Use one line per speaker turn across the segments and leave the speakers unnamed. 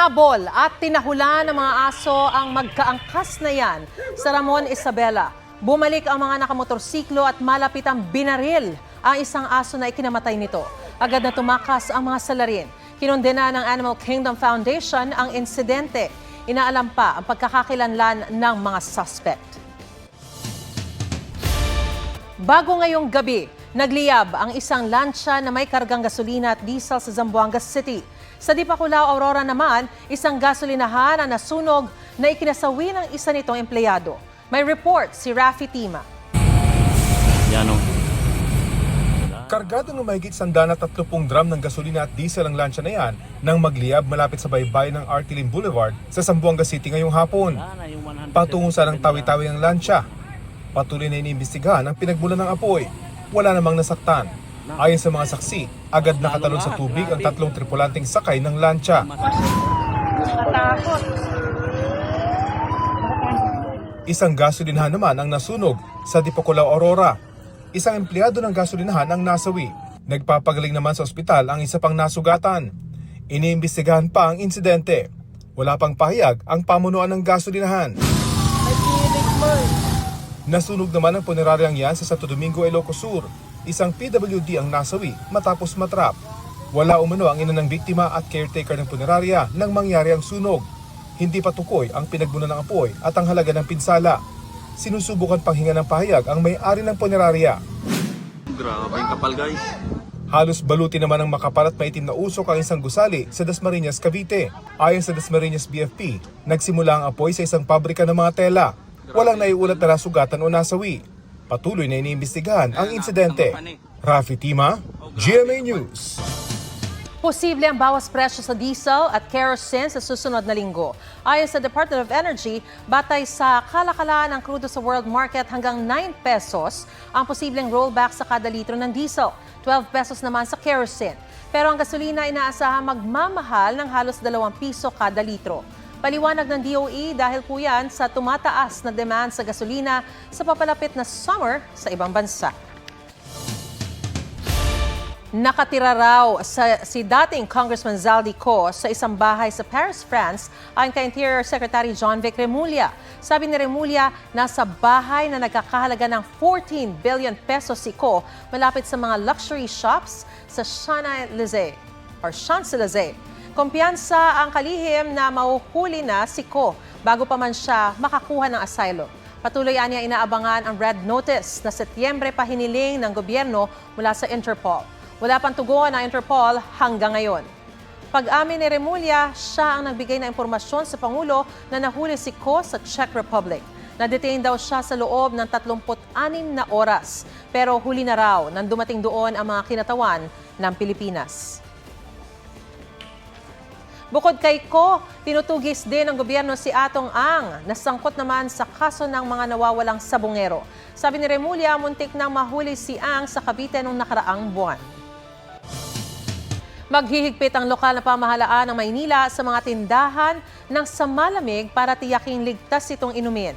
Hinabol at tinahulan ng mga aso ang magkaangkas na yan sa Ramon Isabela. Bumalik ang mga nakamotorsiklo at malapit ang binaril ang isang aso na ikinamatay nito. Agad na tumakas ang mga salarin. Kinondena ng Animal Kingdom Foundation ang insidente. Inaalam pa ang pagkakakilanlan ng mga suspect. Bago ngayong gabi, nagliyab ang isang lancha na may kargang gasolina at diesel sa Zamboanga City. Sa Dipaculao, Aurora naman, isang gasolinahan ang nasunog na ikinasawi ng isa nitong empleyado. May report si Rafi Tima.
Kargado ng mahigit 130 drum ng gasolina at diesel ang lansya na yan nang magliyab malapit sa baybay ng Artilim Boulevard sa Zamboanga City ngayong hapon. Patungo sa ng tawi-tawi ang lansya. Patuloy na iniimbestigahan ang pinagmulan ng apoy. Wala namang nasaktan. Ayon sa mga saksi, agad nakatalon sa tubig ang tatlong tripulanteng sakay ng lansya. Isang gasolinahan naman ang nasunog sa Dipaculao, Aurora. Isang empleyado ng gasolinahan ang nasawi. Nagpapagaling naman sa ospital ang isa pang nasugatan. Iniimbestigahan pa ang insidente. Wala pang pahayag ang pamunuan ng gasolinahan. Nasunog naman ang puneraryang yan sa Santo Domingo, Ilocos Sur. Isang PWD ang nasawi matapos matrap. Wala umano ang ina ng biktima at caretaker ng punerarya nang mangyari ang sunog. Hindi pa tukoy ang pinagmulan ng apoy at ang halaga ng pinsala. Sinusubukan pang hinga ng pahayag ang may-ari ng punerarya.
Grabe yung kapal, guys.
Halos baluti naman ng makapal at maitim na usok ang isang gusali sa Dasmariñas, Cavite. Ayon sa Dasmariñas BFP, nagsimula ang apoy sa isang pabrika ng mga tela. Walang naiulat na nasugatan o nasawi. Patuloy na iniimbestigahan ang insidente. Rafi Tima, GMA News.
Posible ang bawas presyo sa diesel at kerosene sa susunod na linggo. Ayon sa Department of Energy, batay sa kalakalan ng krudo sa world market hanggang 9 pesos ang posibleng rollback sa kada litro ng diesel, 12 pesos naman sa kerosene. Pero ang gasolina inaasahan magmamahal ng halos 2 piso kada litro. Paliwanag ng DOE dahil po yan sa tumataas na demand sa gasolina sa papalapit na summer sa ibang bansa. Nakatira raw si dating Congressman Zaldico sa isang bahay sa Paris, France, ayon kay Interior Secretary John Vic Remulla. Sabi ni Remulla, nasa bahay na nagkakahalaga ng 14 billion pesos si Co malapit sa mga luxury shops sa Champs-Élysées. Kumpiyansa ang kalihim na mahuhuli na si Co bago pa man siya makakuha ng asylum. Patuloy niya inaabangan ang red notice na Setyembre pa hiniling ng gobyerno mula sa Interpol. Wala pang tugon ang Interpol hanggang ngayon. Pag-amin ni Remulla, siya ang nagbigay ng impormasyon sa Pangulo na nahuli si Co sa Czech Republic. Na-detain daw siya sa loob ng 36 na oras. Pero huli na raw nang dumating doon ang mga kinatawan ng Pilipinas. Bukod kay Co, tinutugis din ng gobyerno si Atong Ang, nasangkot naman sa kaso ng mga nawawalang sabongero. Sabi ni Remulla, muntik nang mahuli si Ang sa Cavite noong nakaraang buwan. Maghihigpit ang lokal na pamahalaan ng Maynila sa mga tindahan ng samalamig para tiyaking ligtas itong inumin.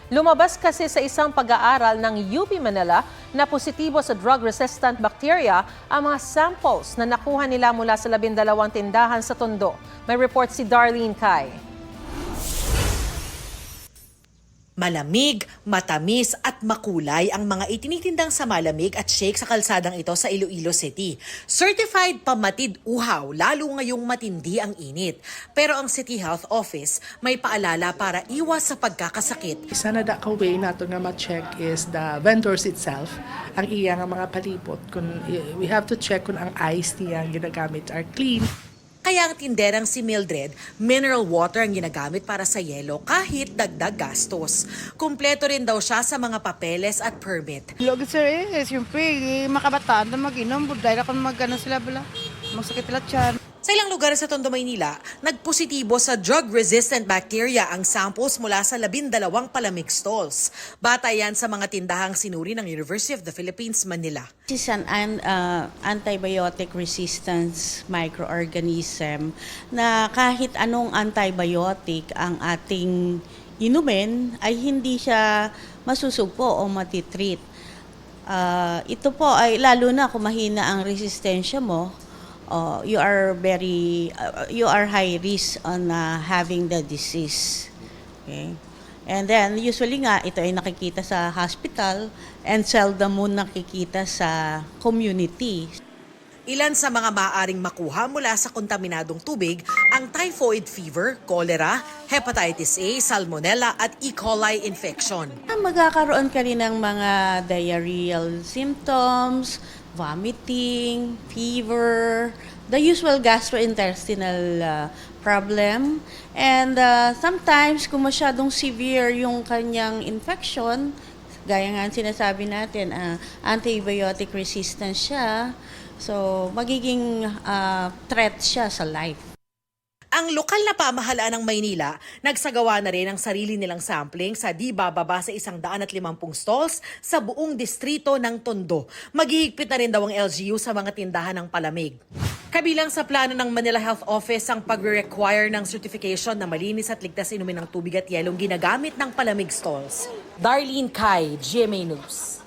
Lumabas kasi sa isang pag-aaral ng UP Manila na positibo sa drug-resistant bacteria ang mga samples na nakuha nila mula sa 12 tindahan sa Tondo. May report si Darlene Kai.
Malamig, matamis at makulay ang mga itinitindang samalamig at shake sa kalsadang ito sa Iloilo City. Certified pamatid uhaw, lalo ngayong matindi ang init. Pero ang City Health Office may paalala para iwas sa pagkakasakit.
Isa na way nato nga ma-check is the vendors itself, ang iya nga mga palibot. We have to check kung ang ice niya ginagamit are clean.
Kaya ang tinderang si Mildred, mineral water ang ginagamit para sa yelo kahit dagdag gastos. Kumpleto rin daw siya sa mga papeles at permit.
Logi sir siyempre, makabataan na mag-inom, dahil ako mag-ano sila bala, magsakit sila tiyan.
Sa ilang lugar sa Tondo, Maynila, nagpositibo sa drug-resistant bacteria ang samples mula sa 12 palamig stalls. Batay yan sa mga tindahang sinuri ng University of the Philippines, Manila.
This is an antibiotic resistance microorganism na kahit anong antibiotic ang ating inumin ay hindi siya masusugpo o matitreat. Ito po ay lalo na kung mahina ang resistensya mo you are high risk on having the disease. Okay? And then, usually nga, ito ay nakikita sa hospital and seldom mo nakikita sa community.
Ilan sa mga maaaring makuha mula sa kontaminadong tubig ang typhoid fever, cholera, hepatitis A, salmonella at E. coli infection.
Magkakaroon ka rin ng mga diarrheal symptoms, vomiting, fever, the usual gastrointestinal problem. And sometimes, kung masyadong severe yung kanyang infection, gaya nga ang sinasabi natin, antibiotic resistance siya, so magiging threat siya sa life.
Ang lokal na pamahalaan ng Maynila, nagsagawa na rin ang sarili nilang sampling sa di bababa sa 150 stalls sa buong distrito ng Tondo. Maghihigpit na rin daw ang LGU sa mga tindahan ng palamig. Kabilang sa plano ng Manila Health Office ang pag-require ng certification na malinis at ligtas inumin ng tubig at yelong ginagamit ng palamig stalls. Darlene Kai, GMA News.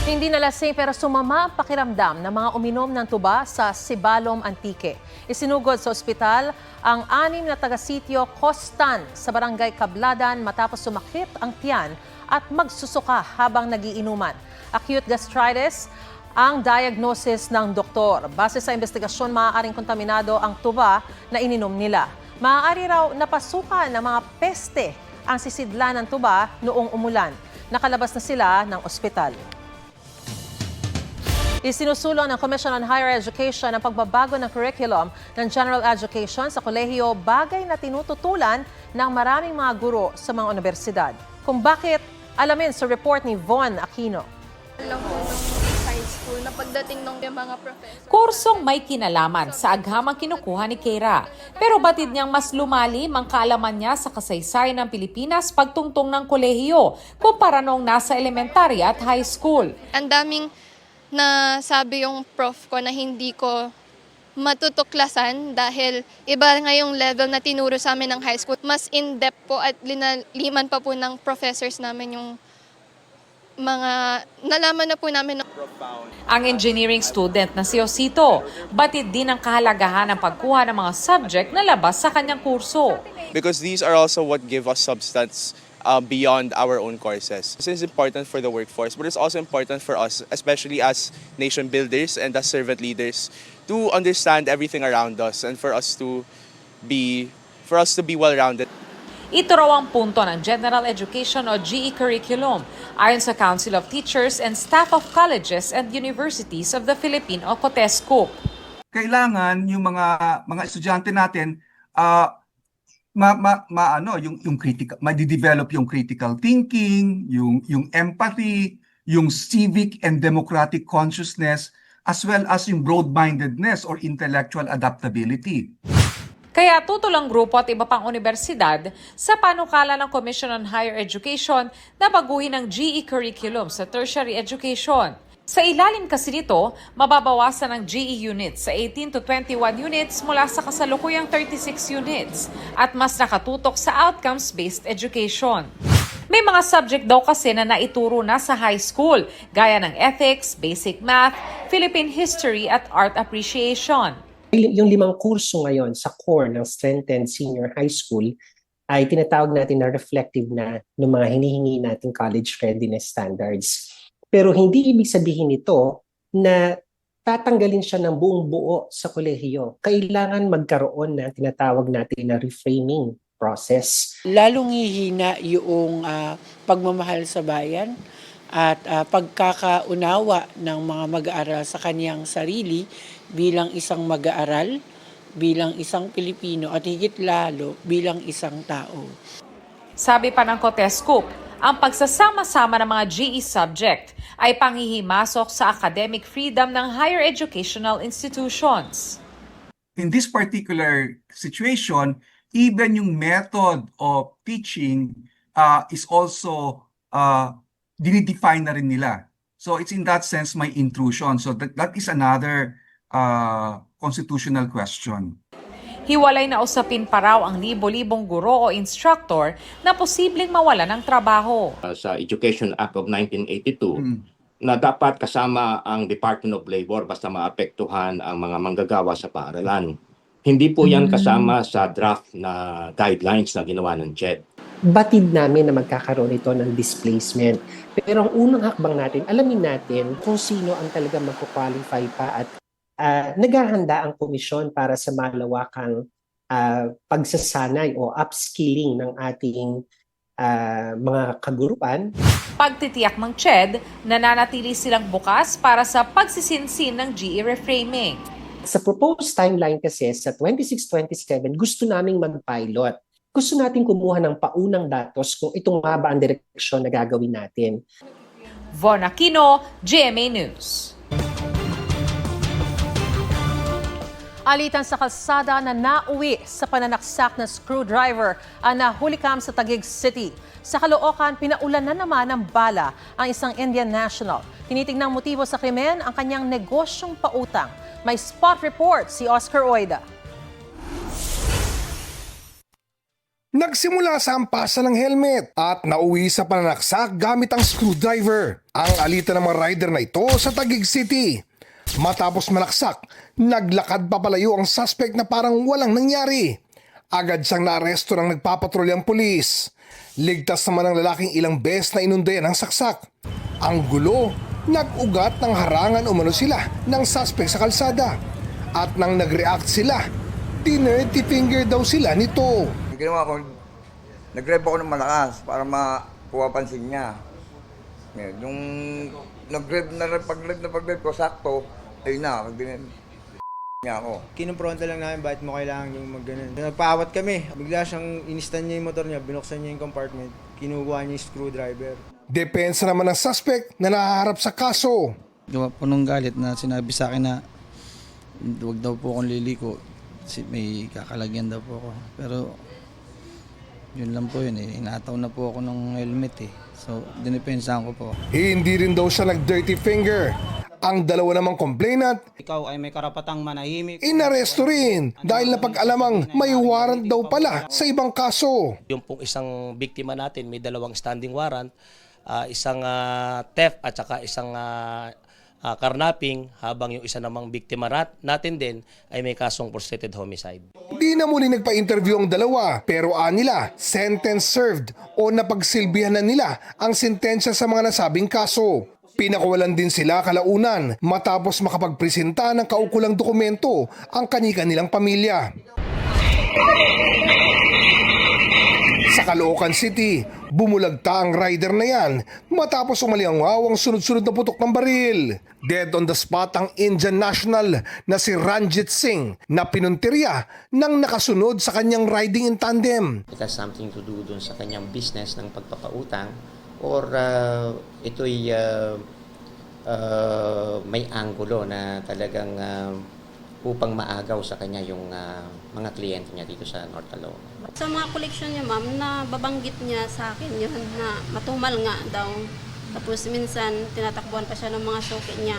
Hindi nalasing pero sumama ang pakiramdam ng mga uminom ng tuba sa Sibalom, Antique. Isinugod sa ospital ang 6 na taga-sitio Costan sa barangay Kabladan matapos sumakit ang tiyan at magsusuka habang nagiinuman. Acute gastritis ang diagnosis ng doktor. Base sa investigasyon, maaaring kontaminado ang tuba na ininom nila. Maaari raw napasukan ng mga peste ang sisidlan ng tuba noong umulan. Nakalabas na sila ng ospital. Isinusulong ng Commission on Higher Education ang pagbabago ng curriculum ng General Education sa kolehiyo, bagay na tinututulan ng maraming mga guro sa mga universidad. Kung bakit, alamin sa report ni Von Aquino.
Lang po nung high school na pagdating ng mga professor.
Kursong may kinalaman sa aghamang kinukuha ni Keira. Pero batid niyang mas lumalim ang kaalaman niya sa kasaysayan ng Pilipinas pagtungtong ng kolehiyo kumpara noong nasa elementary at high school.
Ang daming na sabi yung prof ko na hindi ko matutuklasan dahil iba nga yung level na tinuro sa amin ng high school. Mas in-depth po at linaliman pa po ng professors namin yung mga nalaman na po namin.
Ang engineering student na si Osito, batid din ang kahalagahan ng pagkuha ng mga subject na labas sa kanyang kurso.
Because these are also what give us substance beyond our own courses. This is important for the workforce, but it's also important for us, especially as nation builders and as servant leaders, to understand everything around us and for us to be well-rounded.
Ito raw ang punto ng General Education o GE curriculum ayon sa Council of Teachers and Staff of Colleges and Universities of the Philippine o COTESCUP.
Kailangan yung mga estudyante natin yung critical, ma-develop yung critical thinking, yung empathy, yung civic and democratic consciousness, as well as yung broad-mindedness or intellectual adaptability.
Kaya tutulang grupo at iba pang universidad sa panukala ng Commission on Higher Education na baguhin ang GE curriculum sa tertiary education. Sa ilalim kasi nito, mababawasan ang GE units sa 18 to 21 units mula sa kasalukuyang 36 units at mas nakatutok sa outcomes-based education. May mga subject daw kasi na naituro na sa high school, gaya ng ethics, basic math, Philippine history at art appreciation.
Yung 5 kurso ngayon sa core ng strengthened senior high school ay tinatawag natin na reflective na ng mga hinihingi nating college readiness standards. Pero hindi ibig sabihin nito na tatanggalin siya ng buong buo sa kolehiyo. Kailangan magkaroon ng tinatawag natin na reframing process.
Lalong hihina yung pagmamahal sa bayan at pagkakaunawa ng mga mag-aaral sa kaniyang sarili bilang isang mag-aaral, bilang isang Pilipino at higit lalo bilang isang tao.
Sabi pa ng COTESCUP, ang pagsasama-sama ng mga GE subject ay panghihimasok sa academic freedom ng higher educational institutions.
In this particular situation, even yung method of teaching is also dinidefine na rin nila. So it's in that sense may intrusion. So that is another constitutional question.
Hiwalay na usapin pa raw ang libo-libong guro o instructor na posibleng mawala ng trabaho.
Sa Education Act of 1982, na dapat kasama ang Department of Labor basta maapektuhan ang mga manggagawa sa paaralan. Hindi po yan kasama sa draft na guidelines na ginawa ng CHED.
Batid namin na magkakaroon ito ng displacement. Pero ang unang hakbang natin, alamin natin kung sino ang talaga magkukwalify pa at naghahanda ang komisyon para sa malawakang pagsasanay o upskilling ng ating mga kagurupan.
Pagtitiyak ng CHED, nananatili silang bukas para sa pagsisinsin ng GE reframing.
Sa proposed timeline kasi sa 26-27, gusto naming mag-pilot. Gusto natin kumuha ng paunang datos kung itong nga ba ang direksyon na gagawin natin.
Von Aquino, GMA News.
Alitan sa kalsada na nauwi sa pananaksak na screwdriver ang nahulikam sa Taguig City. Sa Caloocan, pinaulan na naman ng bala ang isang Indian national. Tinitingnang motibo sa krimen ang kanyang negosyong pautang. May spot report si Oscar Oida.
Nagsimula sa ampasan ng helmet at nauwi sa pananaksak gamit ang screwdriver. Ang alitan ng mga rider na ito sa Taguig City. Matapos manaksak, naglakad papalayo ang suspect na parang walang nangyari. Agad siyang naaresto ng nagpapatrolyang pulis. Ligtas naman ang lalaking ilang beses na inundayan ng saksak. Ang gulo, nag-ugat ng harangan umano sila ng suspect sa kalsada. At nang nag-react sila, dirty finger daw sila nito.
Ginawa ko, nag-rev ako ng malakas para makuha pansin niya. Yung nag-rev na pag-rev ko, sakto, ayun na, niya ako.
Kinumpronta lang namin bakit mo kailangan yung mag-ganun. Nagpaawat kami. Bigla siyang inistan niya yung motor niya, binuksan niya yung compartment, kinuha niya yung screwdriver.
Depensa naman ng suspect na nahaharap sa kaso.
Gawa po nung galit na sinabi sa akin na huwag daw po akong liliko. May kakalagyan daw po ako. Pero yun lang po yun eh. Inataw na po ako ng helmet eh. So dinipensahan ko po.
Hindi rin daw siya nag-dirty finger. Ang dalawa namang complainant,
ikaw ay may karapatang manahimik.
inaresto rin dahil napag-alamang may warrant daw pala sa ibang kaso.
Yung pong isang biktima natin may dalawang standing warrant, isang theft at saka isang carnapping, habang yung isa namang biktima natin din ay may kasong frustrated homicide.
Di na muli nagpa-interview ang dalawa pero nila sentence served o napagsilbihan na nila ang sentensya sa mga nasabing kaso. Pinakawalan din sila kalaunan matapos makapagpresenta ng kaukulang dokumento ang kani-kanilang pamilya. Sa Caloocan City, bumulagta ang rider na yan matapos umaliangaw ang sunod-sunod na putok ng baril. Dead on the spot ang Indian national na si Ranjit Singh na pinuntirya ng nakasunod sa kanyang riding in tandem.
It has something to do dun sa kanyang business ng pagpapautang or ito'y may anggulo na talagang upang maagaw sa kanya yung mga kliyente niya dito sa North Caloocan.
Sa mga koleksyon niya, ma'am, na babanggit niya sa akin yun na matumal nga daw. Tapos minsan tinatakbuhan pa siya ng mga suki niya.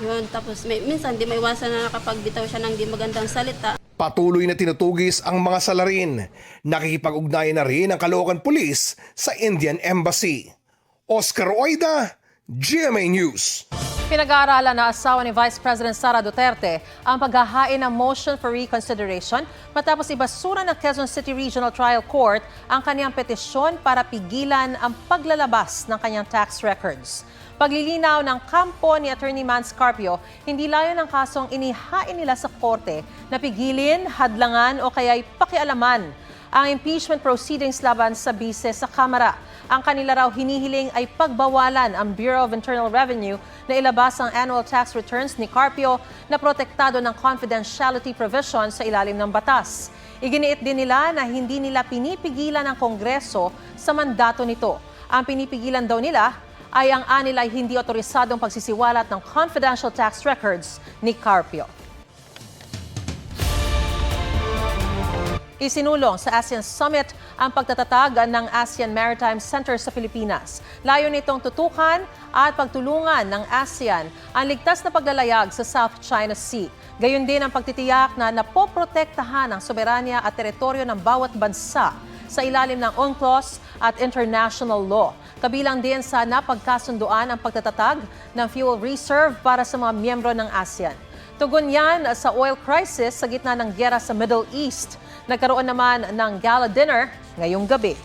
Yun, tapos minsan di maiwasan na nakapagbitaw siya ng di magandang salita.
Patuloy na tinutugis ang mga salarin. Nakikipag-ugnayan na rin ang Caloocan Police sa Indian Embassy. Oscar Oida, GMA News.
Pinag-aaralan na asawa ni Vice President Sara Duterte ang paghahain ng motion for reconsideration matapos ibasura ng Quezon City Regional Trial Court ang kanyang petisyon para pigilan ang paglalabas ng kanyang tax records. Paglilinaw ng kampo ni Attorney Mans Carpio, hindi layo ng kasong inihain nila sa korte na pigilin, hadlangan o kaya'y pakialaman ang impeachment proceedings laban sa bise sa Kamara. Ang kanila raw hinihiling ay pagbawalan ang Bureau of Internal Revenue na ilabas ang annual tax returns ni Carpio na protektado ng confidentiality provision sa ilalim ng batas. Iginiit din nila na hindi nila pinipigilan ang Kongreso sa mandato nito. Ang pinipigilan daw nila ay ang anila ay hindi otorisadong pagsisiwalat ng confidential tax records ni Carpio. Isinulong sa ASEAN Summit ang pagtatatag ng ASEAN Maritime Center sa Pilipinas. Layo nitong tutukan at pagtulungan ng ASEAN ang ligtas na paglalayag sa South China Sea. Gayon din ang pagtitiyak na napoprotektahan ang soberanya at teritoryo ng bawat bansa sa ilalim ng UNCLOS at international law. Kabilang din sa napagkasunduan ang pagtatatag ng fuel reserve para sa mga miyembro ng ASEAN. Tugon yan sa oil crisis sa gitna ng giyera sa Middle East. Nagkaroon naman ng gala dinner ngayong gabi.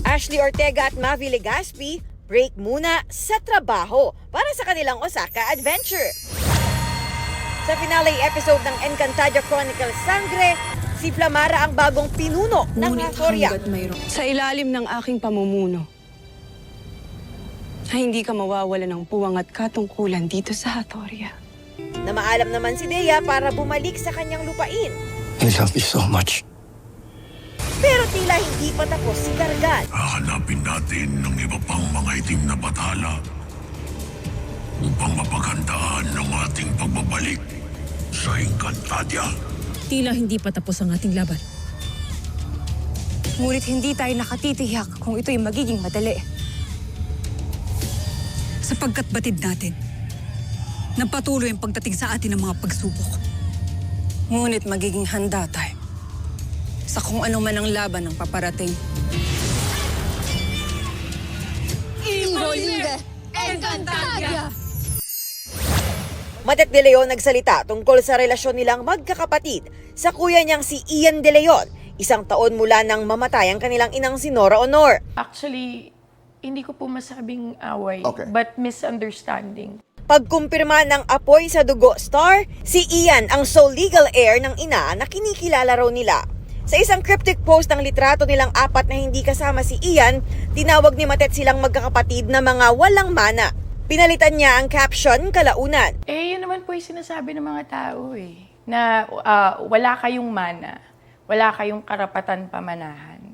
Ashley Ortega at Mavi Legaspi break muna sa trabaho para sa kanilang Osaka adventure. Sa finale episode ng Encantadia Chronicles Sangre, si Flamara ang bagong pinuno ng Hathoria.
Sa ilalim ng aking pamumuno, ay hindi ka mawawala ng puwang at katungkulan dito sa Hathoria.
Na maalam naman si Dea para bumalik sa kanyang lupain.
I love you so much.
Pero tila hindi pa tapos si Gargan.
Hahanapin natin ng iba pang mga itim na bathala upang mapaghandaan ng ating pagbabalik sa Encantadia.
Tila hindi pa tapos ang ating laban. Ngunit hindi tayo nakatitiyak kung ito'y magiging madali. Sapagkat batid natin na patuloy ang pagdating sa atin ng mga pagsubok. Ngunit magiging handa tayo sa kung ano man ang laban ng paparating.
Imbolinde Encantadia! Matet de Leon nagsalita tungkol sa relasyon nilang magkakapatid sa kuya niyang si Ian de Leon, 1 taon mula nang mamatay ang kanilang inang si Nora Honor.
Actually, hindi ko po masabing away, but misunderstanding.
Pagkumpirma ng apoy sa dugo star, si Ian ang sole legal heir ng ina na kinikilala raw nila. Sa isang cryptic post ng litrato nilang 4 na hindi kasama si Ian, tinawag ni Matet silang magkakapatid na mga walang mana. Pinalitan niya ang caption kalaunan.
Yun naman po yung sinasabi ng mga tao na wala kayong mana, wala kayong karapatan pamanahan.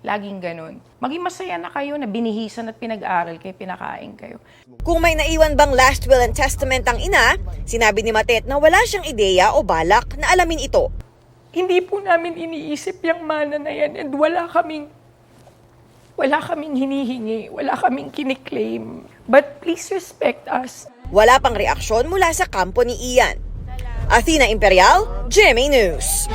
Laging ganun. Maging masaya na kayo na binihisan at pinag-aral kayo, pinakain kayo.
Kung may naiwan bang last will and testament ang ina, sinabi ni Matet na wala siyang ideya o balak na alamin ito.
Hindi po namin iniisip yung mana na yan and wala kaming hinihingi, wala kaming kiniklaim. But please respect us.
Wala pang reaksyon mula sa kampo ni Ian. Athena Imperial, GMA News.